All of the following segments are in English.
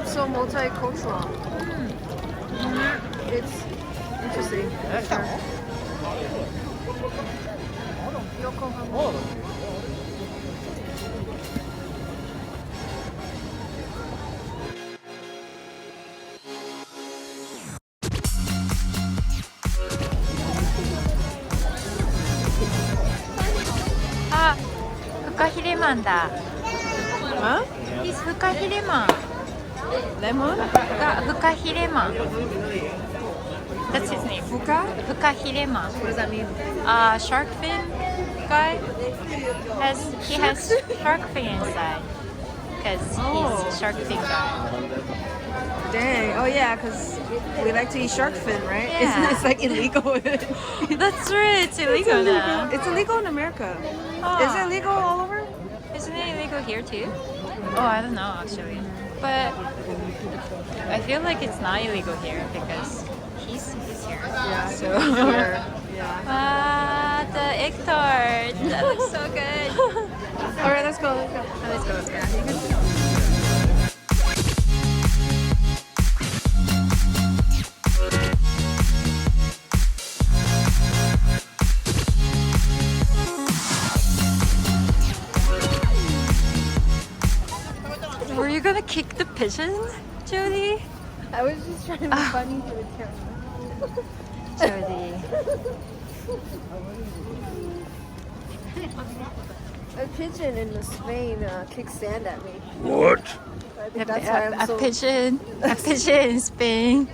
so multicultural. It's interesting. Yokohama. Ah, フカヒレマンだ。Huh? He's フカヒレマン。 Lemon? フカヒレマン。That's his name. フカヒレマン。 What does that mean? Shark fin guy he has shark fin inside because he's shark fin guy. Dang. Oh yeah, because we like to eat shark fin, right? Yeah. It's like illegal. That's true. It's illegal now. It's illegal in America. Oh. Is it illegal all over? Isn't it illegal here too? Oh, I don't know actually, but I feel like it's not illegal here because he's here. Yeah. So. Yeah. The egg tart. That looks so good. All right, let's go. Let's go. Were you gonna kick the pigeon, Jodie? I was just trying to be funny for the camera. Jodie. A pigeon in Spain kicked sand at me. What? I think that's why I'm A so... pigeon in Spain.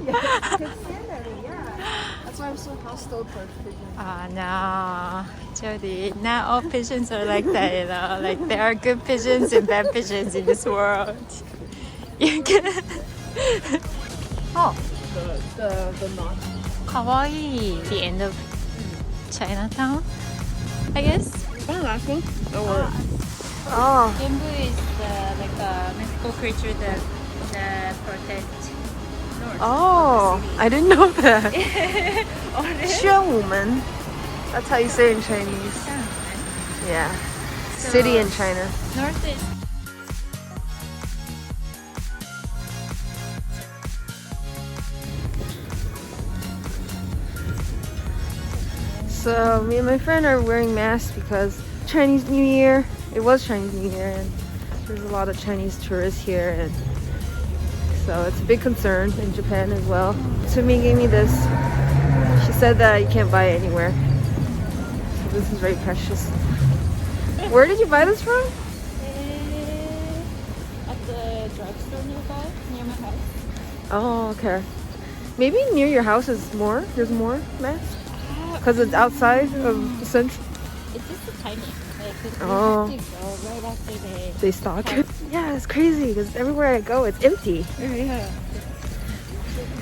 Yeah, kicked sand at me, yeah. That's why I'm so hostile towards pigeons. Oh no, Jodie, not all pigeons are like that, you know. Like there are good pigeons and bad pigeons in this world. You can. Oh, The knot. kawaii. The end of Chinatown, I guess. Oh, last one? Oh. Genbu is like a mythical creature that protects North. Oh, I didn't know that. Oh, really? 宣武门. That's how you say it in Chinese. Yeah. So- City in China. North is. So me and my friend are wearing masks because Chinese New Year. It was Chinese New Year and there's a lot of Chinese tourists here, and so it's a big concern in Japan as well. Mutsumi gave me this. She said that you can't buy it anywhere. So this is very precious. Where did you buy this from? At the drugstore nearby, near my house. Oh, okay. Maybe near your house is more. There's more masks because it's outside of the central. It's just a tiny. Like, 'cause we Oh. have to go right after They stock. Yeah, it's crazy because everywhere I go, it's empty. Yeah.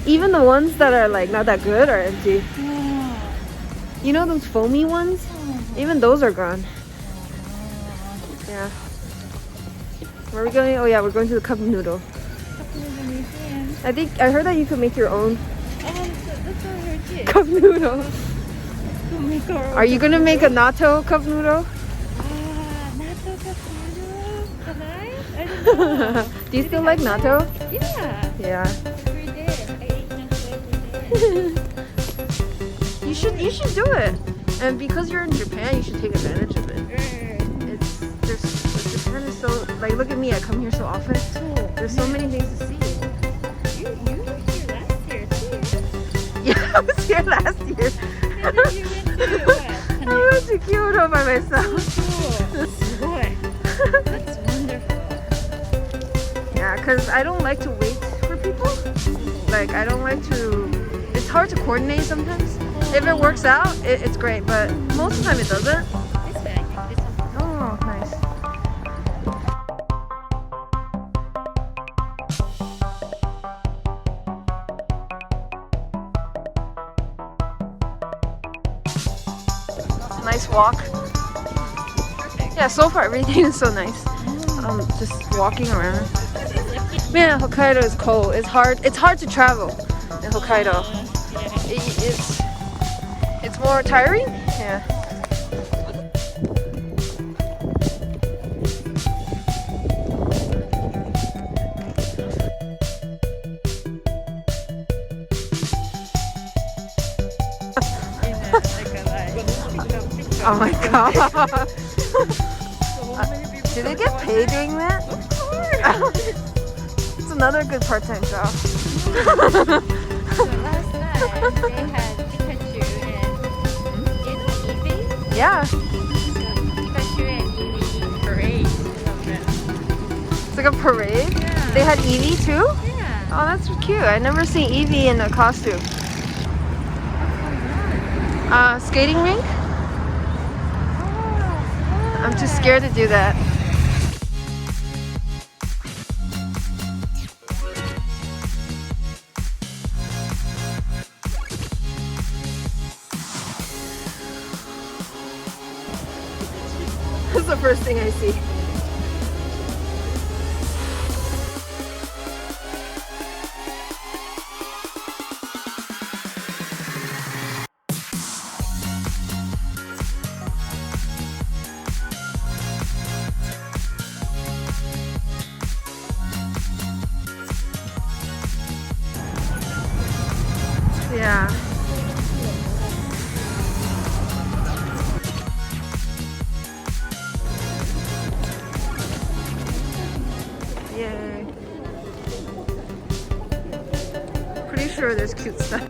Even the ones that are like not that good are empty. You know those foamy ones? Even those are gone. Yeah. Where are we going? Oh yeah, we're going to the cup noodle. I heard that you could make your own That's what I heard too. cup noodle. Are you gonna make a natto cup noodle? Natto cup noodle? Can I don't know. Do you still like natto? Yeah. Yeah. Every day. I eat natto every day. You should do it. And because you're in Japan, you should take advantage of it. Japan is so, like, look at me, I come here so often. There's so many things to see. You were here last year too. Yeah, I was here last year. And then you went to what? I went to Kyoto by myself. Cool. That's wonderful. Yeah, because I don't like to wait for people. Like, I don't like to... It's hard to coordinate sometimes. If it works out, it's great, but most of the time it doesn't. This way, I think. This one. Oh, nice. Nice walk. Yeah, so far everything is so nice. Just walking around. Man, Hokkaido is cold. It's hard to travel in Hokkaido. It's more tiring. Yeah. Oh my god. Do they get paid doing that? Of course. It's another good part-time job. So last time they had Pikachu and Eevee. Yeah, So Pikachu and Eevee parade program. it's like a parade. Yeah. They had Eevee too? Yeah. Oh, that's cute. I never seen Eevee in a costume. Skating rink? I'm too scared to do that. That's the first thing I see. Yeah. Yay. Pretty sure there's cute stuff.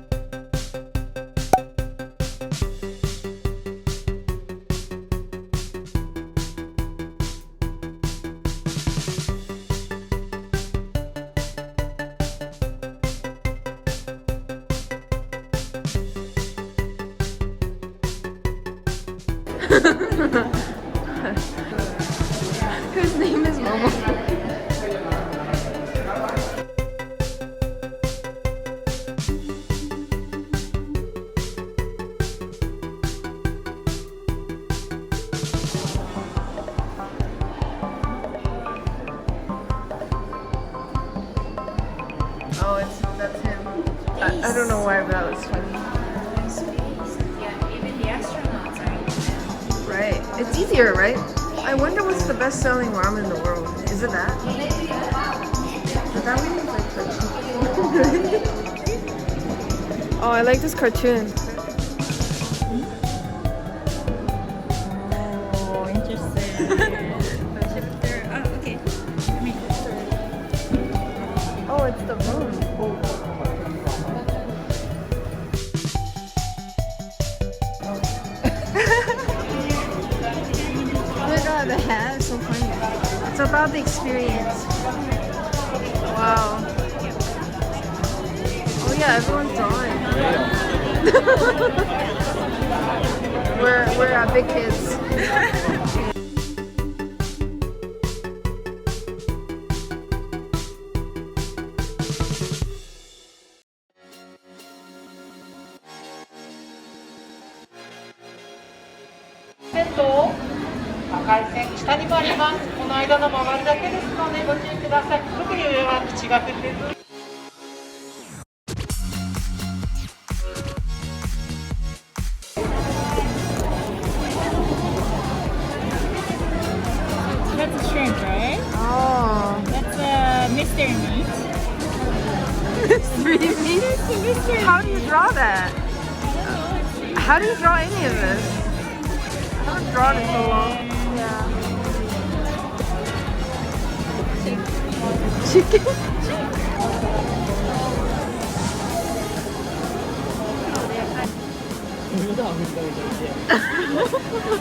Whose name is Momo? Oh, that's him. I don't know why, but that was funny. Yeah, even the astronauts are in Right. It's easier, right? I wonder what's the best-selling ramen in the world. Is it that? But that one is like cartoon. Oh, I like this cartoon. Oh, interesting. Oh, okay. Oh, it's the moon. Oh my god, the hat is so funny. It's about the experience. Wow. Oh yeah, everyone's drawing. we're big kids.と赤い線下にもあります。この間の曲がりだけですのでご注意ください。特に上は口が振ってず。That's a shrimp, right? Oh. That's a mystery meat. Mystery meat? It's a mystery How do you draw that? How do you draw any of this? I haven't drawn it so long. Yeah. Chicken?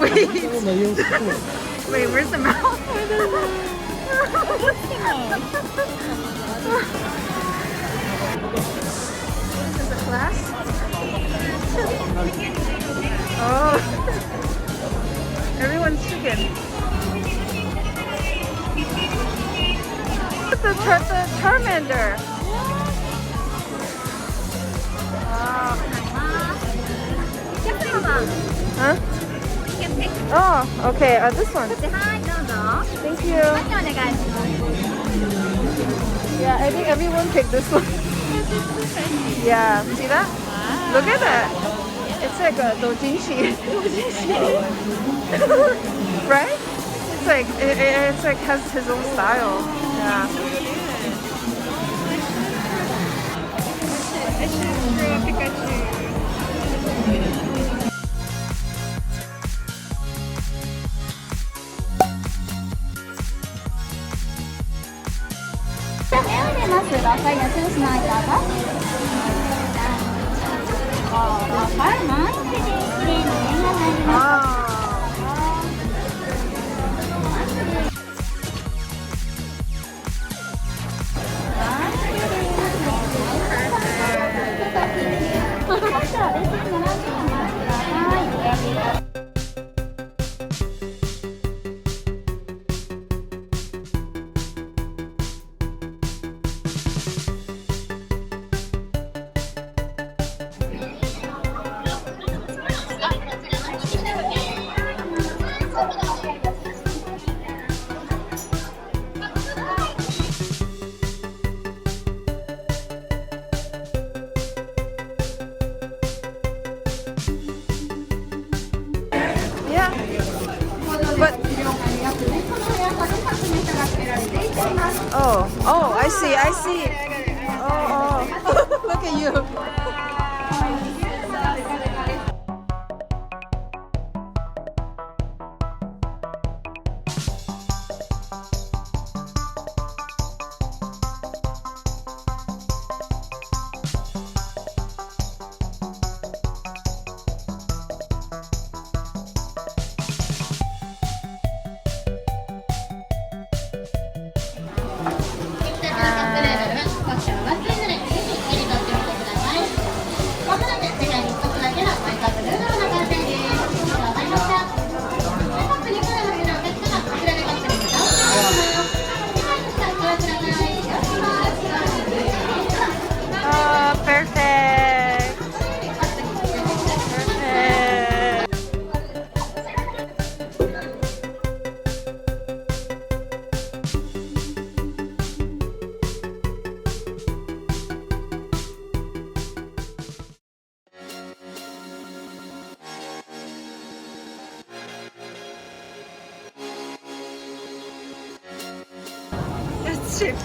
Wait. Wait, where's the mouth? Is it glass? Oh. Everyone's chicken. The Charmander. Wow. Huh? Oh, okay. This one. Thank you. Yeah, I think everyone picked this one. Yeah, see that? Look at that. It's like a doujinshi. Right? It's like has his own style. Yeah. I should draw Pikachu. ください。安いしないかが。Ramen, Yeah. But oh, I see. Oh. Look at you. Perfect.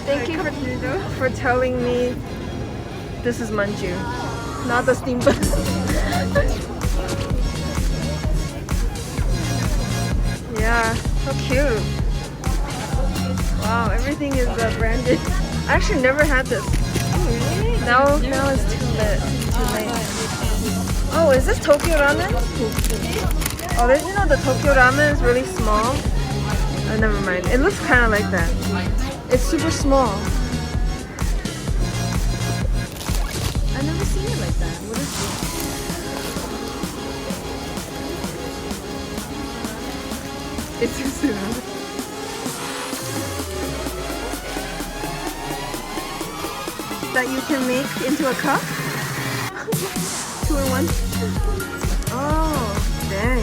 Thank you for telling me this is manju, not the steamboat. Yeah, so cute. Wow, everything is branded. I actually never had this. Now it's too late. Oh, is this Tokyo ramen? Oh, you know the Tokyo ramen is really small. Oh, never mind. It looks kind of like that. It's super small. I've never seen it like that. What is this? It's Mutsumi. That you can make into a cup? 2 in 1? Oh, dang.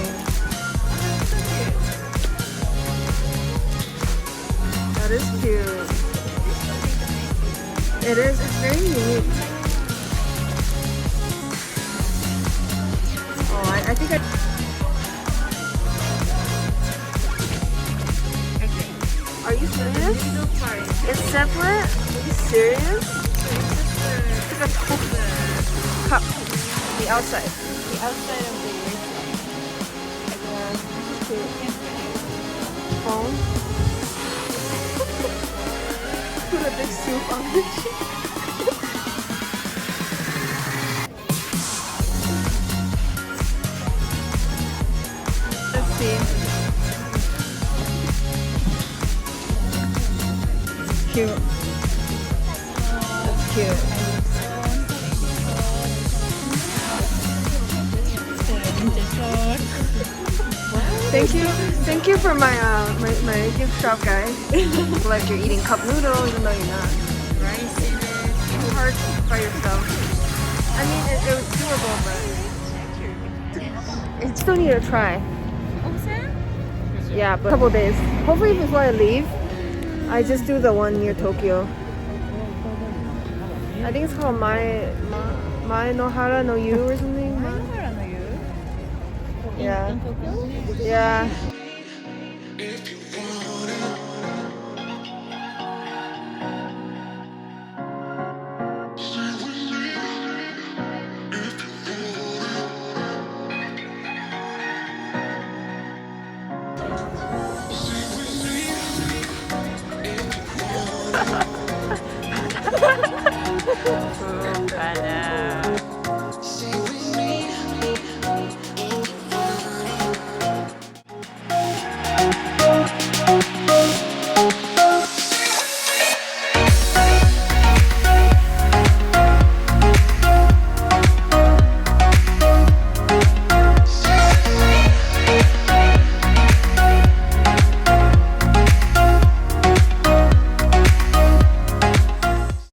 That is cute. It is. It's very unique. Oh, I think Are you serious? It's separate? Are you serious? It's like a cup. The outside. The outside of the Yeah. Phone. Put a big soup on the cheek. Let's see. Cute. That's cute. Thank you for my gift shop, guys. Like you're eating cup noodle, even though you're not. rice in it. Too hard by yourself. I mean, it was doable, but I still need to try. Yeah, but a couple days. Hopefully before I leave, I just do the one near Tokyo. I think it's called Mai Nohara no Yu or something. Yeah. Yeah. Boom, banana.